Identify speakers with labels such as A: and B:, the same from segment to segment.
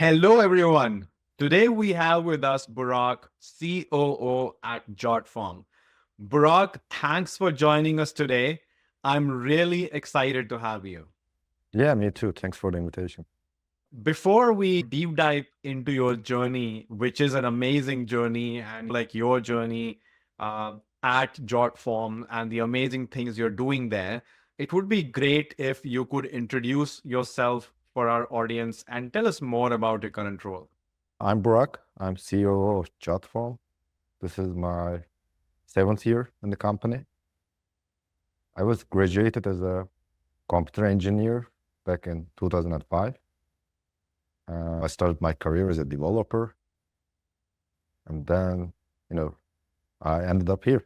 A: Hello, everyone. Today we have with us Burak, COO at Jotform. Burak, thanks for joining us today. I'm really excited to have you.
B: Yeah, me too. Thanks for the invitation.
A: Before we deep dive into your journey, which is an amazing journey, and like your journey at Jotform and the amazing things you're doing there, it would be great if you could introduce yourself for our audience and tell us more about your current role.
B: I'm Burak. I'm COO of Jotform. This is my seventh year in the company. I was graduated as a computer engineer back in 2005. I started my career as a developer, and then, you know, I ended up here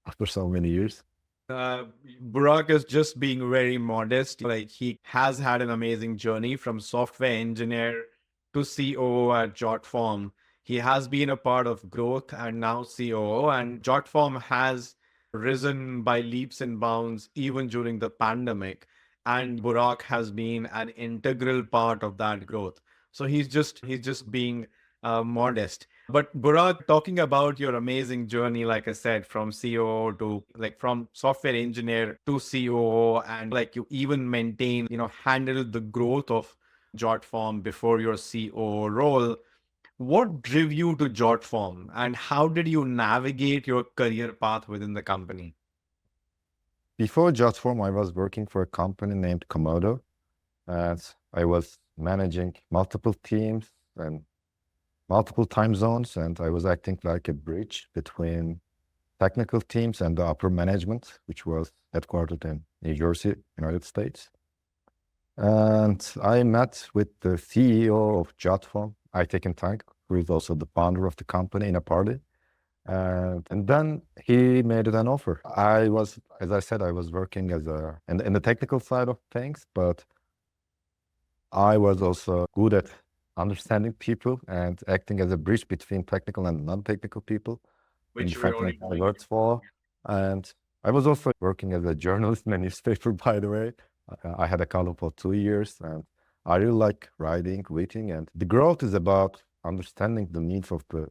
B: after so many years.
A: Uh, Burak is just being very modest. Like he has had an amazing journey from software engineer to COO at Jotform. He has been a part of growth and now COO, and Jotform has risen by leaps and bounds even during the pandemic. And Burak has been an integral part of that growth. So he's just being modest. But Burak, talking about your amazing journey, like I said, from COO to like from software engineer to COO, and like you even handle the growth of Jotform before your COO role. What drove you to Jotform and how did you navigate your career path within the company?
B: Before Jotform, I was working for a company named Komodo, and I was managing multiple teams and multiple time zones, and I was acting like a bridge between technical teams and the upper management, which was headquartered in New Jersey, United States. And I met with the CEO of Jotform, Aytekin Tank, who is also the founder of the company, in a party. And then he made it an offer. I was, as I said, I was working as in the technical side of things, but I was also good at understanding people and acting as a bridge between technical and non-technical people in
A: Which
B: the
A: we're
B: company
A: already
B: I
A: doing.
B: worked for. And I was also working as a journalist in a newspaper, by the way. I had a column for 2 years, and I really like writing, reading, and the growth is about understanding the needs of the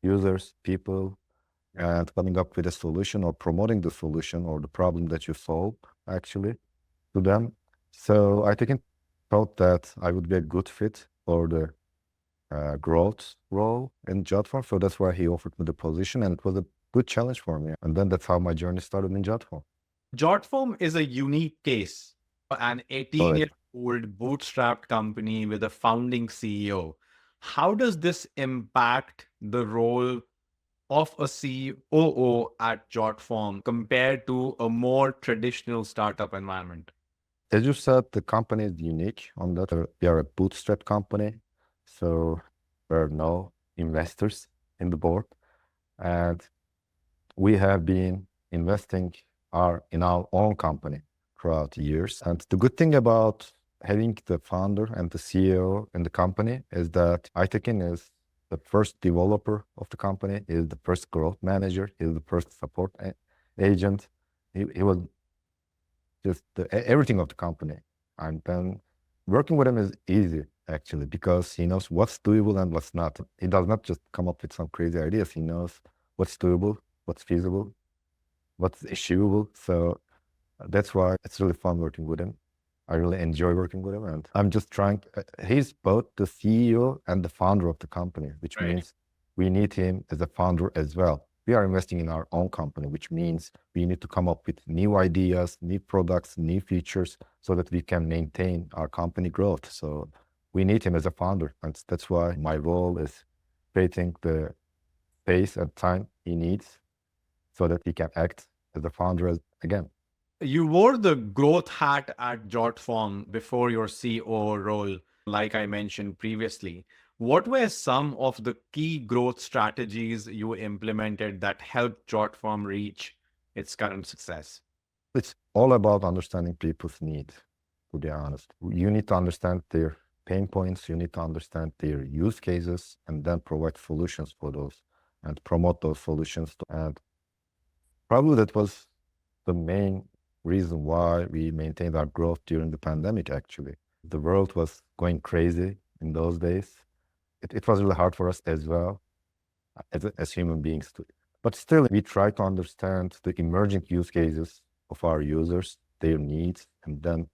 B: users, people,
A: Yeah.
B: and coming up with a solution or promoting the solution or the problem that you solve actually to them. So I think it thought that I would be a good fit for the growth role in Jotform. So that's why he offered me the position, and it was a good challenge for me. And then that's how my journey started in Jotform.
A: Jotform is a unique case, an
B: So
A: 18-year-old bootstrapped company with a founding CEO. How does this impact the role of a COO at Jotform compared to a more traditional startup environment?
B: as you said, the company is unique on that. We are a bootstrap company, so there are no investors in the board. And we have been investing in our own company throughout the years. And the good thing about having the founder and the CEO in the company is that Aytekin is the first developer of the company, is the first growth manager, is the first support agent. He was just everything of the company. And then working with him is easy, actually, because he knows what's doable and what's not. He does not just come up with some crazy ideas. He knows what's doable, what's feasible, what's achievable. So that's why it's really fun working with him. I really enjoy working with him. And I'm just trying, he's both the CEO and the founder of the company, which
A: Right.
B: means we need him as a founder as well. We are investing in our own company, which means we need to come up with new ideas, new products, new features so that we can maintain our company growth. So we need him as a founder. And that's why my role is creating the space and time he needs so that he can act as a founder again.
A: You wore the growth hat at Jotform before your COO role, like I mentioned previously. What were some of the key growth strategies you implemented that helped Jotform reach its current success?
B: It's all about understanding people's needs, to be honest. You need to understand their pain points, you need to understand their use cases, and then provide solutions for those and promote those solutions. And probably that was the main reason why we maintained our growth during the pandemic, actually. The world was going crazy in those days. It was really hard for us as well, as human beings too. But still, we try to understand the emerging use cases of our users, their needs, and then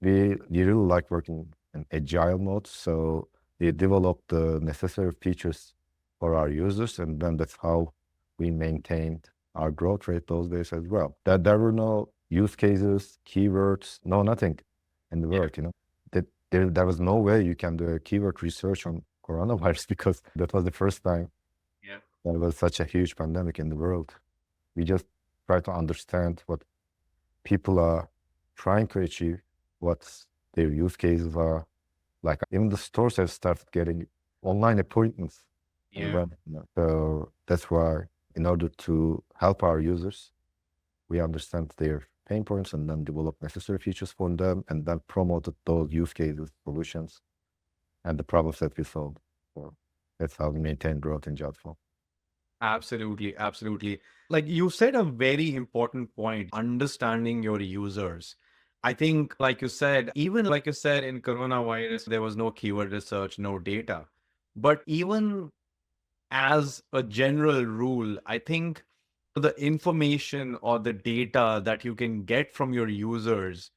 B: we really like working in agile mode. So we develop the necessary features for our users, and then that's how we maintained our growth rate those days as well. That there were no use cases, keywords, no nothing in the
A: Yeah.
B: world, That there was no way you can do a keyword research on coronavirus because that was the first time
A: Yeah.
B: there was such a huge pandemic in the world. We just try to understand what people are trying to achieve, what their use cases are. Like even the stores have started getting online appointments on the
A: Yeah.
B: web. So that's why, in order to help our users, we understand their pain points and then develop necessary features for them and then promoted those use cases, solutions, and the problems that we solve. So that's how we maintain growth in Jotform.
A: Absolutely, absolutely. Like you said, a very important point, understanding your users. I think, like you said, even like you said in coronavirus, there was no keyword research, no data. But even as a general rule, I think the information or the data that you can get from your users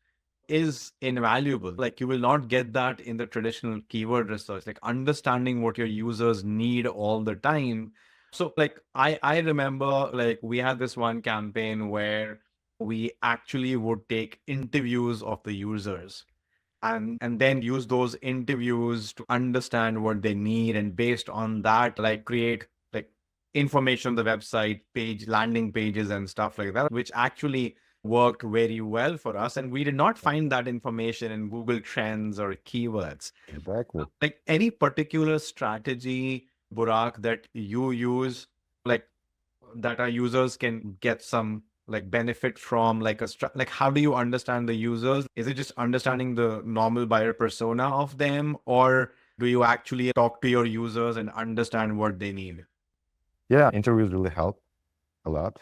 A: is invaluable. Like you will not get that in the traditional keyword research, like understanding what your users need all the time. So like I remember like we had this one campaign where we actually would take interviews of the users and then use those interviews to understand what they need, and based on that like create like information on the website page, landing pages and stuff like that, which actually worked very well for us. And we did not find that information in Google Trends or keywords.
B: Exactly.
A: Like any particular strategy, Burak, that you use, like that our users can get some like benefit from, like like how do you understand the users? Is it just understanding the normal buyer persona of them, or do you actually talk to your users and understand what they need?
B: Yeah, interviews really help a lot.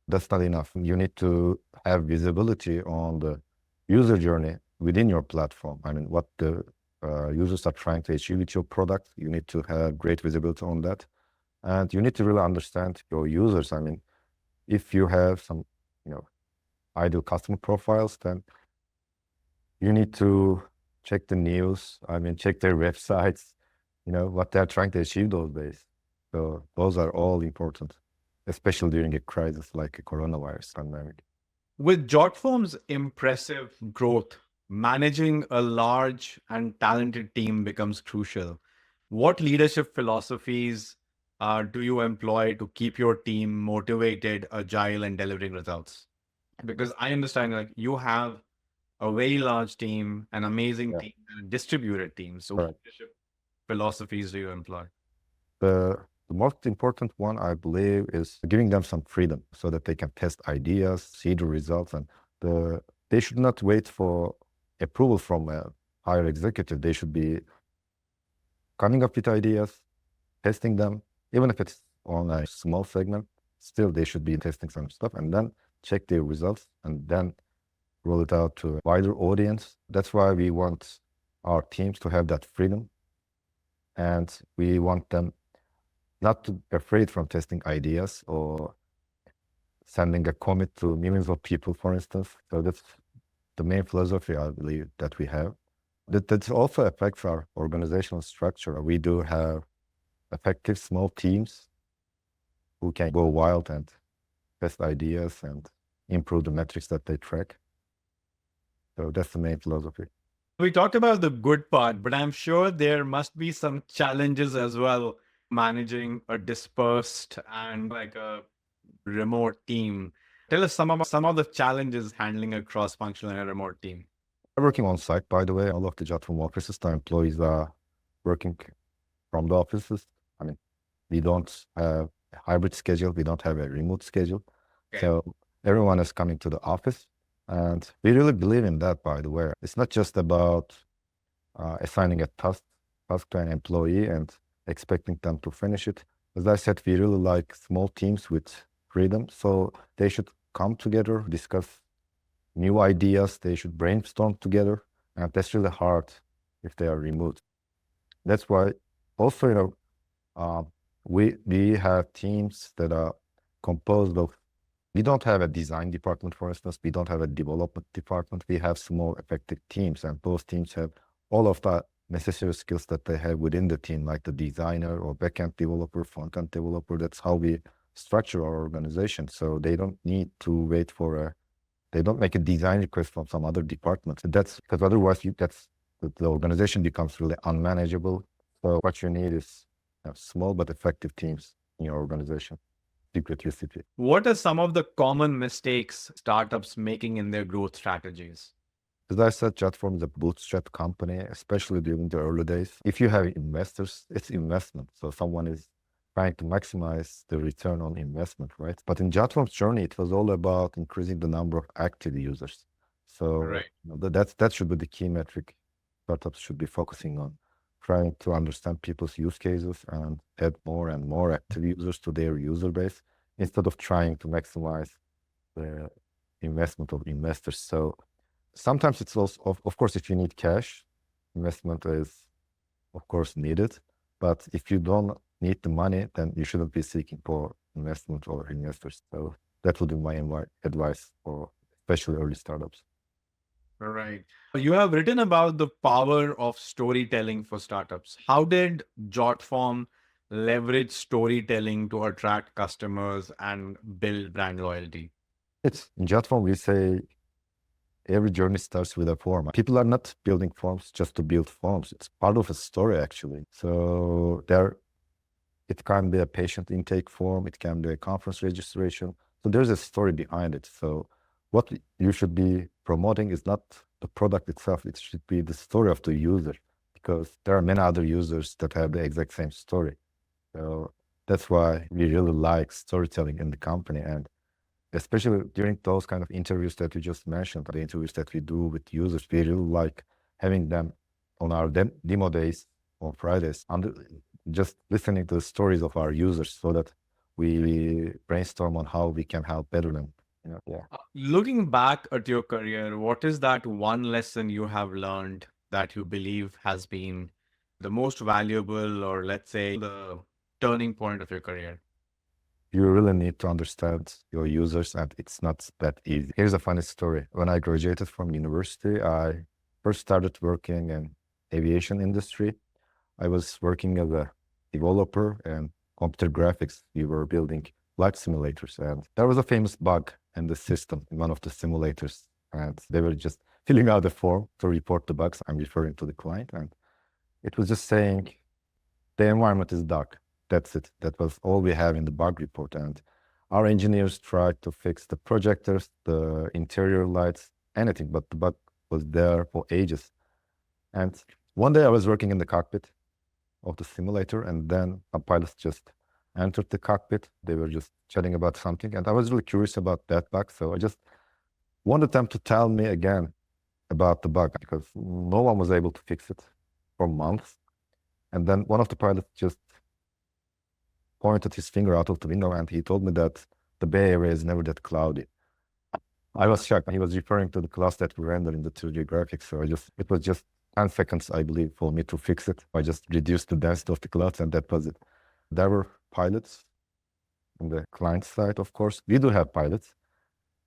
B: That's not enough. You need to have visibility on the user journey within your platform. I mean, what the users are trying to achieve with your product. You need to have great visibility on that. And you need to really understand your users. I mean, if you have some, you know, ideal customer profiles, then you need to check the news. I mean, check their websites, what they're trying to achieve those days. So those are all important, especially during a crisis like a coronavirus pandemic.
A: With Jotform's impressive growth, managing a large and talented team becomes crucial. What leadership philosophies do you employ to keep your team motivated, agile, and delivering results? Because I understand like you have a very large team, an amazing
B: Yeah,
A: team, and a distributed team. So, what
B: correct.
A: leadership philosophies do you employ?
B: The most important one, I believe, is giving them some freedom so that they can test ideas, see the results, and they should not wait for approval from a higher executive. They should be coming up with ideas, testing them, even if it's on a small segment. Still, they should be testing some stuff and then check their results and then roll it out to a wider audience. That's why we want our teams to have that freedom, and we want them not to be afraid from testing ideas or sending a commit to millions of people, for instance. So that's the main philosophy, I believe, that we have. That also affects our organizational structure. We do have effective small teams who can go wild and test ideas and improve the metrics that they track. So that's the main philosophy.
A: We talked about the good part, but I'm sure there must be some challenges as well managing a dispersed and like a remote team. Tell us some of the challenges handling a cross-functional and a remote team.
B: We're working on site, by the way. All of the Jotform offices, the employees are working from the offices. I mean, we don't have a hybrid schedule. We don't have a remote schedule.
A: Okay.
B: So everyone is coming to the office. And we really believe in that, by the way. It's not just about assigning a task to an employee and expecting them to finish it. As I said, we really like small teams with freedom. So they should come together, discuss new ideas. They should brainstorm together And that's really hard if they are removed. That's why also, we have teams that are composed of, we don't have a design department, for instance. We don't have a development department. We have small effective teams, and those teams have all of the necessary skills that they have within the team, like the designer or backend developer, front-end developer. That's how we structure our organization. So they don't need to wait they don't make a design request from some other department. That's because otherwise the organization becomes really unmanageable. So what you need is small but effective teams in your organization. Secret recipe.
A: What are some of the common mistakes startups making in their growth strategies?
B: As I said, Jotform is a bootstrap company, especially during the early days. If you have investors, it's investment. So someone is trying to maximize the return on investment, right? But in Jotform's journey, it was all about increasing the number of active users. So
A: Right.
B: that should be the key metric startups should be focusing on, trying to understand people's use cases and add more and more active users to their user base instead of trying to maximize the investment of investors. So sometimes it's also, of course, if you need cash, investment is, of course, needed. But if you don't need the money, then you shouldn't be seeking for investment or investors. So that would be my advice for especially early startups.
A: Right. You have written about the power of storytelling for startups. How did Jotform leverage storytelling to attract customers and build brand loyalty?
B: It's in Jotform, we say every journey starts with a form. People are not building forms just to build forms. It's part of a story, actually. So it can be a patient intake form. It can be a conference registration. So there's a story behind it. So what you should be promoting is not the product itself. It should be the story of the user, because there are many other users that have the exact same story. So that's why we really like storytelling in the company. And especially during those kind of interviews that you just mentioned, the interviews that we do with users, we really like having them on our demo days on Fridays, and just listening to the stories of our users so that we brainstorm on how we can help better them. Yeah.
A: Looking back at your career, what is that one lesson you have learned that you believe has been the most valuable, or let's say the turning point of your career?
B: You really need to understand your users, and it's not that easy. Here's a funny story. When I graduated from university, I first started working in aviation industry. I was working as a developer and computer graphics. We were building flight simulators, and there was a famous bug in the system in one of the simulators, and they were just filling out a form to report the bugs. I'm referring to the client, and it was just saying the environment is dark. That's it. That was all we have in the bug report. And our engineers tried to fix the projectors, the interior lights, anything, but the bug was there for ages. And one day I was working in the cockpit of the simulator, and then some pilots just entered the cockpit. They were just chatting about something, and I was really curious about that bug. So I just wanted them to tell me again about the bug, because no one was able to fix it for months. And then one of the pilots just pointed his finger out of the window, and he told me that the Bay Area is never that cloudy. I was shocked. He was referring to the clouds that we render in the 2D graphics. So it was just 10 seconds, I believe, for me to fix it. I just reduced the density of the clouds, and that was it. There were pilots on the client side, of course. We do have pilots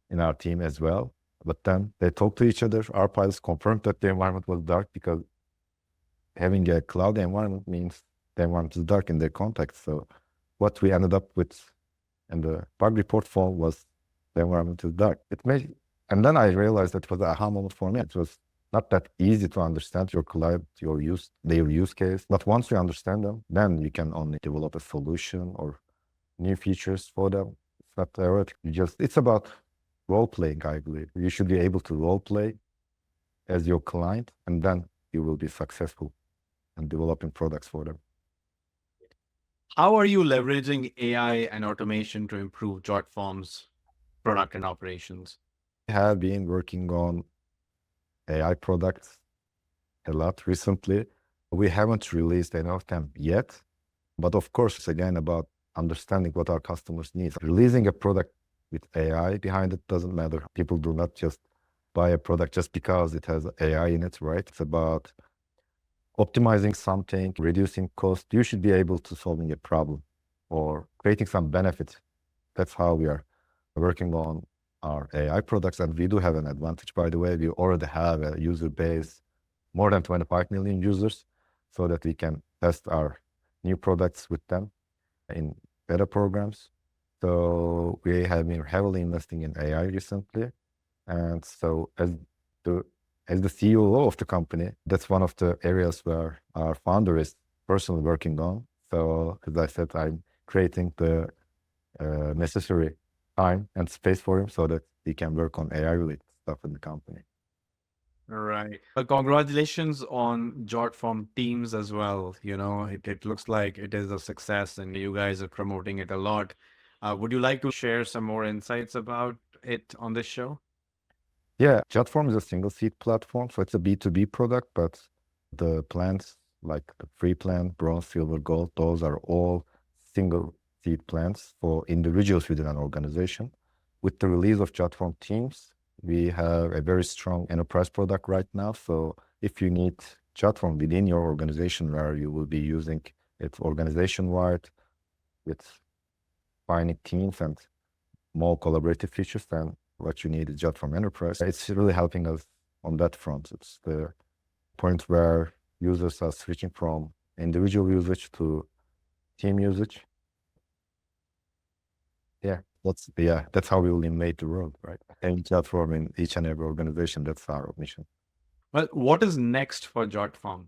B: in our team as well. But then they talked to each other. Our pilots confirmed that the environment was dark, because having a cloudy environment means the environment is dark in their context. So what we ended up with in the bug report form was the environment is dark. And then I realized that it was an aha moment for me. It was not that easy to understand your client, their use case. But once you understand them, then you can only develop a solution or new features for them. It's not theoretical. It's about role playing, I believe. You should be able to role play as your client, and then you will be successful in developing products for them.
A: How are you leveraging AI and automation to improve Jotform's product and operations?
B: I have been working on AI products a lot recently. We haven't released any of them yet, but of course, it's again about understanding what our customers need. Releasing a product with AI behind it doesn't matter. People do not just buy a product just because it has AI in it, right? It's about optimizing something, reducing cost. You should be able to solving a problem or creating some benefit. That's how we are working on our AI products. And we do have an advantage, by the way. We already have a user base, more than 25 million users, so that we can test our new products with them in beta programs. So we have been heavily investing in AI recently. And so as the COO of the company, that's one of the areas where our founder is personally working on. So as I said, I'm creating the necessary time and space for him so that he can work on AI-related stuff in the company.
A: Right. Congratulations on Jotform Teams as well. You know, it looks like it is a success and you guys are promoting it a lot. Would you like to share some more insights about it on this show?
B: Yeah, Jotform is a single seat platform, so it's a B2B product, but the plans like the free plan, bronze, silver, gold, those are all single seat plans for individuals within an organization. With the release of Jotform Teams, we have a very strong enterprise product right now. So if you need Jotform within your organization where you will be using it organization-wide with finding teams and more collaborative features, then what you need is Jotform Enterprise. It's really helping us on that front. It's the point where users are switching from individual usage to team usage. That's how we will invade the world, right? And Jotform in each and every organization. That's our mission.
A: Well, what is next for Jotform?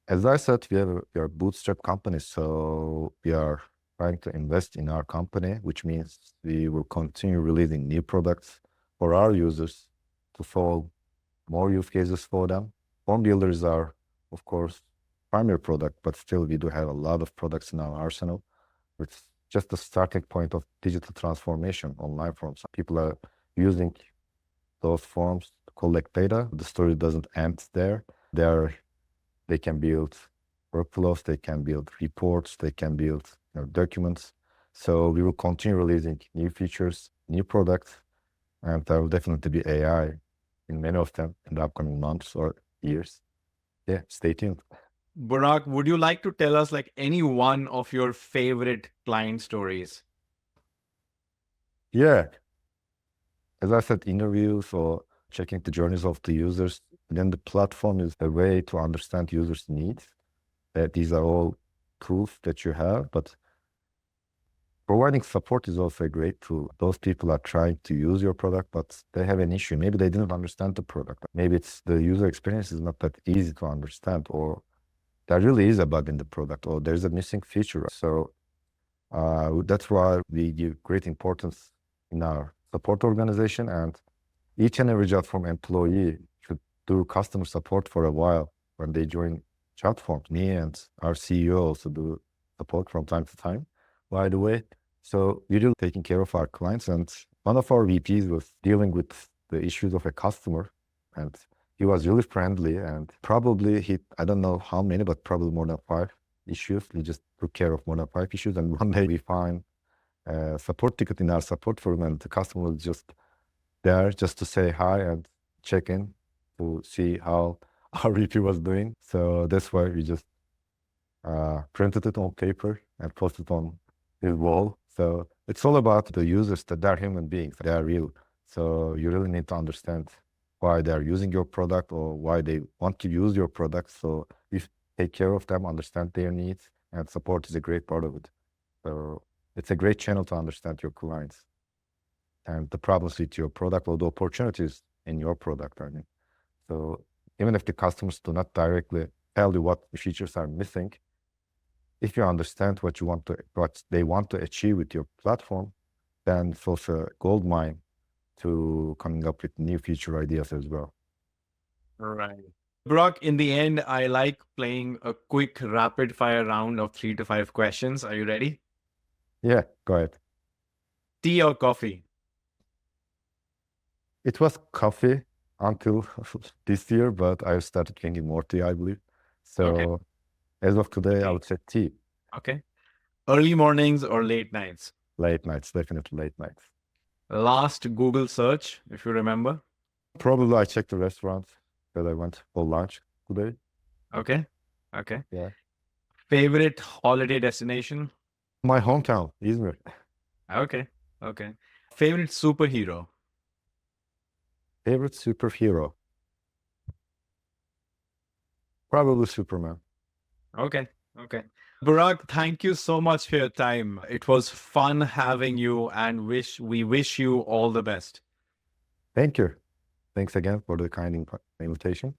B: As I said, we are a bootstrap company, so we are trying to invest in our company, which means we will continue releasing new products for our users to solve more use cases for them. Form builders are, of course, primary product, but still we do have a lot of products in our arsenal. It's just the starting point of digital transformation, online forms. People are using those forms to collect data. The story doesn't end there. They can build workflows, they can build reports, they can build documents. So we will continue releasing new features, new products, and there will definitely be AI in many of them in the upcoming months or years. Yeah, stay tuned.
A: Burak, would you like to tell us like any one of your favorite client stories?
B: Yeah, as I said, interviews or checking the journeys of the users, then the platform is a way to understand users' needs. These are all tools that you have, but providing support is also a great tool. Those people are trying to use your product, but they have an issue. Maybe they didn't understand the product. Maybe it's the user experience is not that easy to understand, or there really is a bug in the product, or there's a missing feature. So that's why we give great importance in our support organization, and each and every Jotform employee should do customer support for a while when they join Jotform. Me and our CEO also do support from time to time, by the way. So we're really taking care of our clients, and one of our VPs was dealing with the issues of a customer, and he was really friendly, and probably I don't know how many, but probably more than 5 issues. He just took care of more than 5 issues, and one day we find a support ticket in our support forum, and the customer was just there just to say hi and check in to see how our VP was doing. So that's why we just printed it on paper and posted it on his wall. So it's all about the users, that they're human beings, they are real. So you really need to understand why they're using your product or why they want to use your product. So you take care of them, understand their needs, and support is a great part of it. So it's a great channel to understand your clients and the problems with your product or the opportunities in your product. I mean, so even if the customers do not directly tell you what features are missing, if you understand what they want to achieve with your platform, then it's also a gold mine to coming up with new feature ideas as well.
A: Right. Burak, in the end, I like playing a quick rapid fire round of 3 to 5 questions. Are you ready?
B: Yeah, go ahead.
A: Tea or coffee?
B: It was coffee until this year, but I started drinking more tea, I believe. So as of today, I would say tea.
A: Okay. Early mornings or late nights?
B: Late nights, definitely late nights.
A: Last Google search, if you remember.
B: Probably I checked the restaurant that I went for lunch today.
A: Okay. Okay.
B: Yeah.
A: Favorite holiday destination?
B: My hometown, Izmir.
A: Okay. Okay. Favorite superhero?
B: Favorite superhero? Probably Superman.
A: Okay. Okay. Burak, thank you so much for your time. It was fun having you and we wish you all the best.
B: Thank you. Thanks again for the kind invitation.